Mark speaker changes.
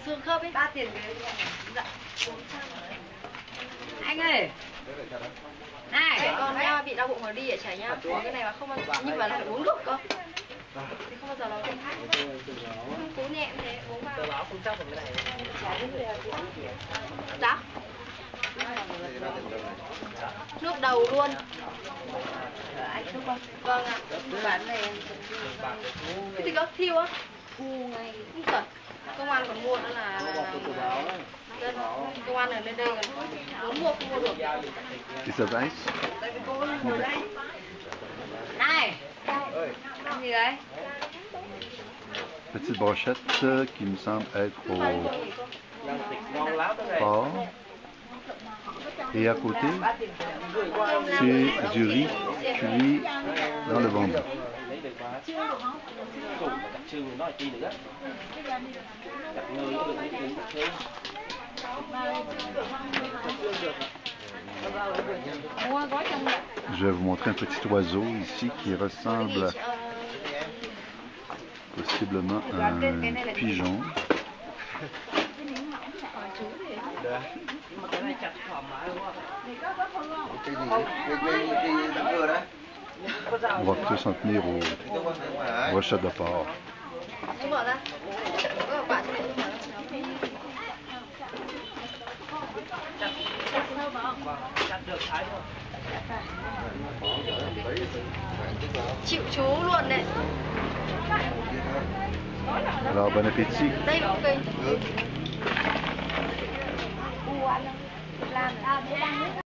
Speaker 1: xương khớp ấy.
Speaker 2: 3 tiền cái
Speaker 1: Dạ. Anh ơi. Này, con bị đau bụng mà đi ở trẻ nhá. Uống cái này mà không bao giờ, nhưng mà lại phải uống nước cơ. Thì không bao giờ là cố nhẹ thế, uống vào.
Speaker 3: Tờ báo không chắc cái này.
Speaker 1: Dạ. Nước đầu luôn.
Speaker 2: anh không con.
Speaker 1: Vâng ạ.
Speaker 2: Bán này
Speaker 1: Cái gì cơ? Thiêu á?
Speaker 2: thu ngay.
Speaker 1: Không sợ. Công an còn mua nữa là dân công an ở lên đây còn muốn mua không mua được.
Speaker 4: Is that rice?
Speaker 2: Tại vì cô ngồi đây.
Speaker 1: Này. Cái gì đấy?
Speaker 4: Petite brochette qui me semble être au
Speaker 3: Ngon lắm cái này.
Speaker 4: porc. Et à côté, c'est du riz cuit dans le bambou.
Speaker 3: Lấy được mà. Cùng đặc trưng thì nói chi nữa. Đặc nơi có được những thứ đặc trưng.
Speaker 4: Je vais vous montrer un petit oiseau ici qui ressemble possiblement à un pigeon.
Speaker 3: Nhưng mà cái này chặt thoải mái đúng không?
Speaker 4: On va plutôt s'en tenir aux brochettes de porc.
Speaker 1: Không mở ra. Có quả cho mình mở ra.
Speaker 3: Chặt được thái thôi.
Speaker 1: Chịu chú luôn đấy.
Speaker 4: Alors, bon appétit.
Speaker 1: Đây là ok.
Speaker 2: Làm